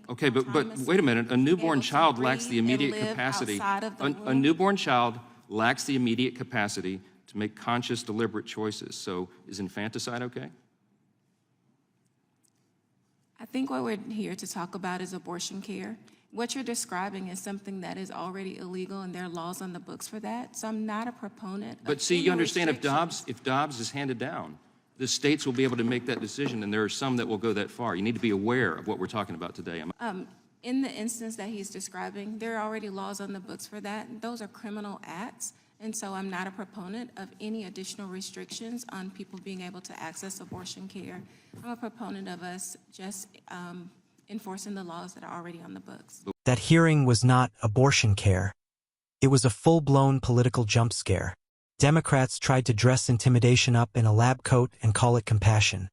Okay, but wait a minute. A newborn child lacks the immediate capacity. A newborn child lacks the immediate capacity to make conscious, deliberate choices. So is infanticide okay? I think what we're here to talk about is abortion care. What you're describing is something that is already illegal, and there are laws on the books for that. So I'm not a proponent. But see, you understand, if Dobbs is handed down, the states will be able to make that decision, and there are some that will go that far. You need to be aware of what we're talking about today. In the instance that he's describing, there are already laws on the books for that. Those are criminal acts, and so I'm not a proponent of any additional restrictions on people being able to access abortion care. I'm a proponent of us just enforcing the laws that are already on the books. That hearing was not abortion care. It was a full-blown political jump scare. Democrats tried to dress intimidation up in a lab coat and call it compassion,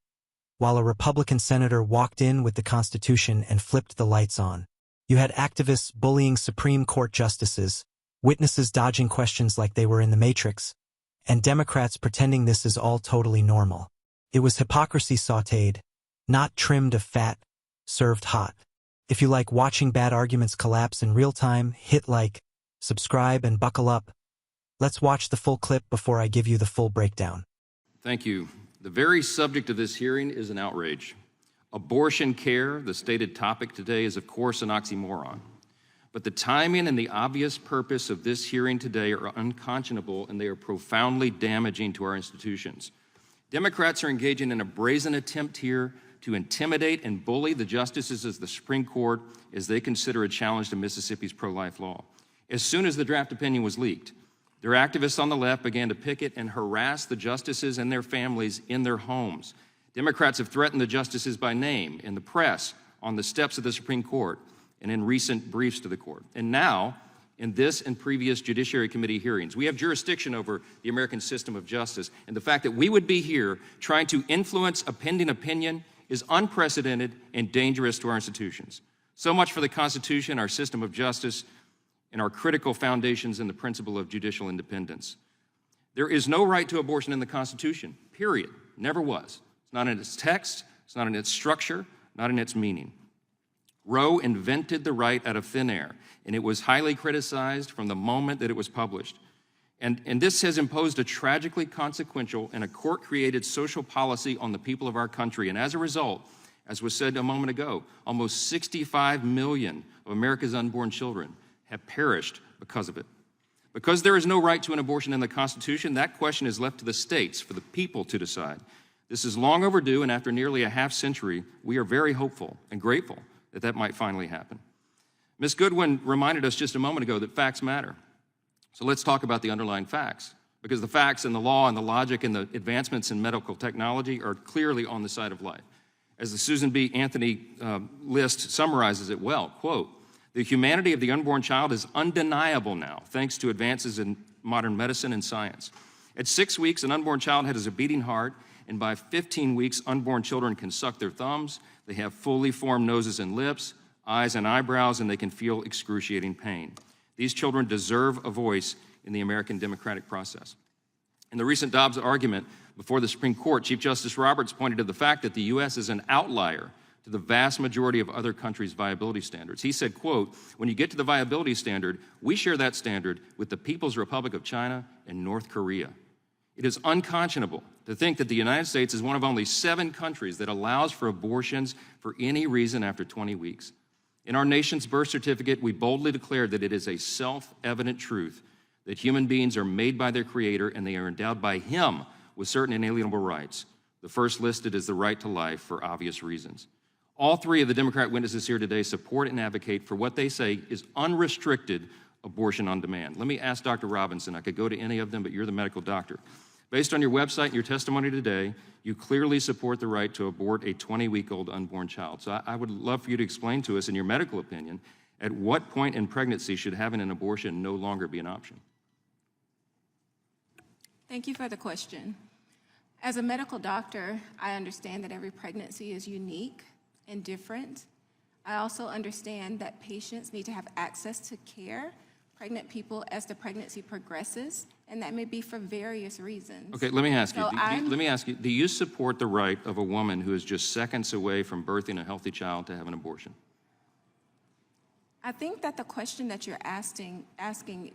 while a Republican senator walked in with the Constitution and flipped the lights on. You had activists bullying Supreme Court justices, witnesses dodging questions like they were in the Matrix, and Democrats pretending this is all totally normal. It was hypocrisy sautéed, not trimmed of fat, served hot. If you like watching bad arguments collapse in real time, hit like, subscribe, and buckle up. Let's watch the full clip before I give you the full breakdown. Thank you. The very subject of this hearing is an outrage. Abortion care, the stated topic today, is of course an oxymoron. But the timing and the obvious purpose of this hearing today are unconscionable, and they are profoundly damaging to our institutions. Democrats are engaging in a brazen attempt here to intimidate and bully the justices of the Supreme Court as they consider a challenge to Mississippi's pro-life law. As soon as the draft opinion was leaked, their activists on the left began to picket and harass the justices and their families in their homes. Democrats have threatened the justices by name in the press, on the steps of the Supreme Court, and in recent briefs to the court. And now, in this and previous Judiciary Committee hearings, we have jurisdiction over the American system of justice, and the fact that we would be here trying to influence a pending opinion is unprecedented and dangerous to our institutions. So much for the Constitution, our system of justice, and our critical foundations in the principle of judicial independence. There is no right to abortion in the Constitution, period. Never was. It's not in its text, it's not in its structure, not in its meaning. Roe invented the right out of thin air, and it was highly criticized from the moment that it was published. And this has imposed a tragically consequential and a court-created social policy on the people of our country. And as a result, as was said a moment ago, almost 65 million of America's unborn children have perished because of it. Because there is no right to an abortion in the Constitution, that question is left to the states for the people to decide. This is long overdue, and after nearly a half century, we are very hopeful and grateful that that might finally happen. Ms. Goodwin reminded us just a moment ago that facts matter. So let's talk about the underlying facts, because the facts and the law and the logic and the advancements in medical technology are clearly on the side of life. As the Susan B. Anthony list summarizes it well, quote, "The humanity of the unborn child is undeniable now, thanks to advances in modern medicine and science. At 6 weeks, an unborn child has a beating heart, and by 15 weeks, unborn children can suck their thumbs, they have fully formed noses and lips, eyes and eyebrows, and they can feel excruciating pain. These children deserve a voice in the American democratic process." In the recent Dobbs argument before the Supreme Court, Chief Justice Roberts pointed to the fact that the U.S. is an outlier to the vast majority of other countries' viability standards. He said, quote, "When you get to the viability standard, we share that standard with the People's Republic of China and North Korea. It is unconscionable to think that the United States is one of only 7 countries that allows for abortions for any reason after 20 weeks. In our nation's birth certificate, we boldly declare that it is a self-evident truth that human beings are made by their Creator and they are endowed by Him with certain inalienable rights. The first listed is the right to life for obvious reasons." All 3 of the Democrat witnesses here today support and advocate for what they say is unrestricted abortion on demand. Let me ask Dr. Robinson. I could go to any of them, but you're the medical doctor. Based on your website and your testimony today, you clearly support the right to abort a 20-week-old unborn child. So I would love for you to explain to us, in your medical opinion, at what point in pregnancy should having an abortion no longer be an option? Thank you for the question. As a medical doctor, I understand that every pregnancy is unique and different. I also understand that patients need to have access to care, pregnant people, as the pregnancy progresses, and that may be for various reasons. Okay, let me ask you, do you support the right of a woman who is just seconds away from birthing a healthy child to have an abortion? I think that the question that you're asking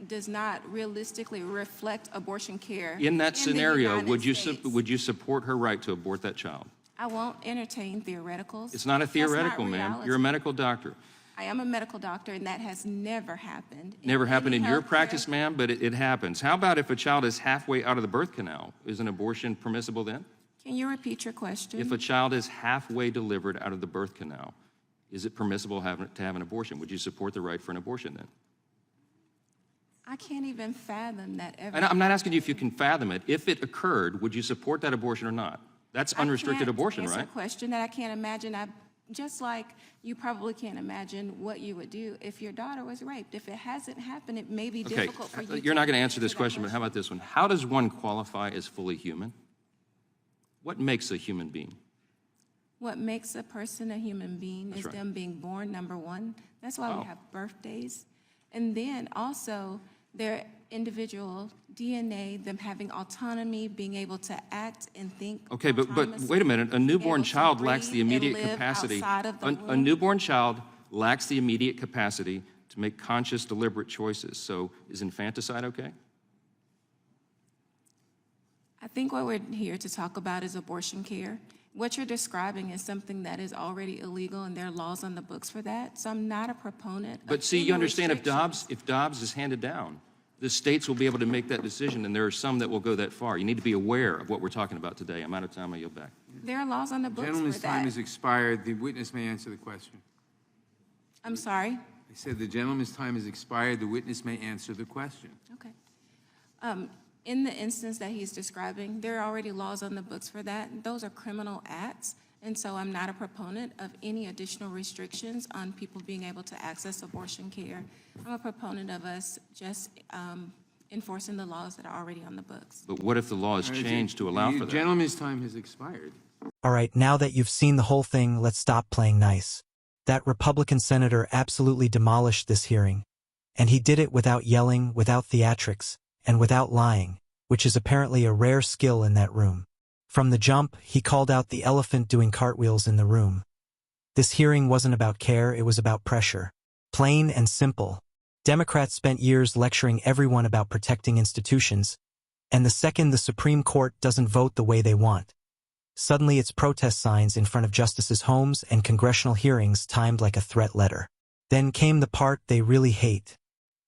does not realistically reflect abortion care. In that the scenario, United States. would you support her right to abort that child? I won't entertain theoreticals. It's not a That's theoretical, ma'am. reality. You're a medical doctor. I am a medical doctor, and that has never happened. Never happened in any your healthcare- practice, ma'am, but it happens. How about if a child is halfway out of the birth canal? Is an abortion permissible then? Can you repeat your question? If a child is halfway delivered out of the birth canal, is it permissible to have an abortion? Would you support the right for an abortion then? I can't even fathom that ever. And I'm not asking you if you can fathom it. If it occurred, would you support that abortion or not? That's unrestricted abortion, I can't right? answer a question that I can't imagine. Just like you probably can't imagine what you would do if your daughter was raped. If it hasn't happened, it may be Okay, difficult for you. you're not going to answer this that question, but how about this one? How does one qualify as fully human? What makes a human being? What makes a person a human being is right. them being born, number one. That's why Oh. we have birthdays. And then also their individual DNA, them having autonomy, being able to act and think. Okay, but autonomously, wait a minute. A newborn able to child lacks the breathe and immediate live capacity. outside of the A womb. newborn child lacks the immediate capacity to make conscious, deliberate choices. So is infanticide okay? I think what we're here to talk about is abortion care. What you're describing is something that is already illegal, and there are laws on the books for that. So I'm not a proponent of But see, any you understand restrictions. if Dobbs is handed down, the states will be able to make that decision, and there are some that will go that far. You need to be aware of what we're talking about today. I'm out of time. I yield back. There are laws on the books for Gentleman's time that. has expired. The witness may answer the question. I'm sorry? I said the gentleman's time has expired. The witness may answer the question. Okay. In the instance that he's describing, there are already laws on the books for that. Those are criminal acts, and so I'm not a proponent of any additional restrictions on people being able to access abortion care. I'm a proponent of us just enforcing the laws that are already on the books. But what if the law is changed to allow The for that? gentleman's time has expired. All right, now that you've seen the whole thing, let's stop playing nice. That Republican senator absolutely demolished this hearing. And he did it without yelling, without theatrics, and without lying, which is apparently a rare skill in that room. From the jump, he called out the elephant doing cartwheels in the room. This hearing wasn't about care, it was about pressure. Plain and simple. Democrats spent years lecturing everyone about protecting institutions, and the second the Supreme Court doesn't vote the way they want, suddenly it's protest signs in front of justices' homes and congressional hearings timed like a threat letter. Then came the part they really hate.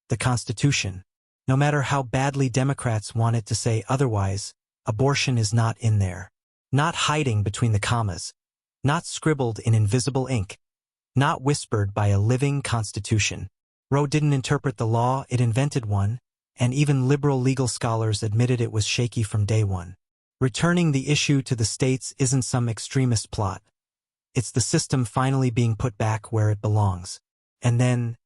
The Constitution. No matter how badly Democrats want it to say otherwise, abortion is not in there. Not hiding between the commas. Not scribbled in invisible ink. Not whispered by a living constitution. Roe didn't interpret the law, it invented one, and even liberal legal scholars admitted it was shaky from day one. Returning the issue to the states isn't some extremist plot. It's the system finally being put back where it belongs. And then,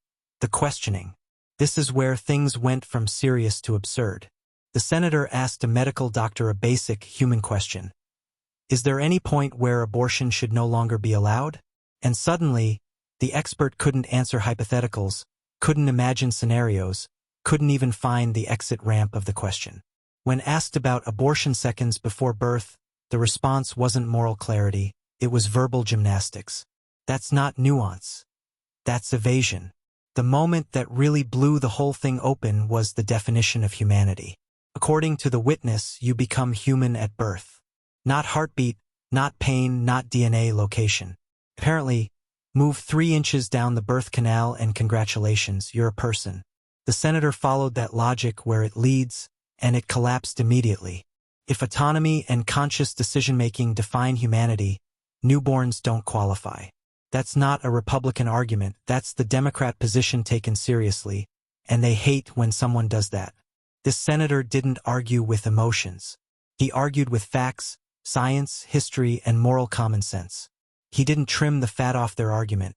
the questioning. This is where things went from serious to absurd. The senator asked a medical doctor a basic human question. Is there any point where abortion should no longer be allowed? And suddenly, the expert couldn't answer hypotheticals, couldn't imagine scenarios, couldn't even find the exit ramp of the question. When asked about abortion seconds before birth, the response wasn't moral clarity, it was verbal gymnastics. That's not nuance. That's evasion. The moment that really blew the whole thing open was the definition of humanity. According to the witness, you become human at birth. Not heartbeat, not pain, not DNA location. Apparently, move 3 inches down the birth canal and congratulations, you're a person. The senator followed that logic where it leads, and it collapsed immediately. If autonomy and conscious decision-making define humanity, newborns don't qualify. That's not a Republican argument, that's the Democrat position taken seriously, and they hate when someone does that. This senator didn't argue with emotions. He argued with facts, science, history, and moral common sense. He didn't trim the fat off their argument.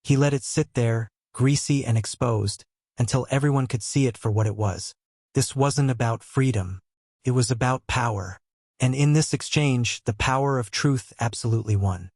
He let it sit there, greasy and exposed, until everyone could see it for what it was. This wasn't about freedom. It was about power. And in this exchange, the power of truth absolutely won.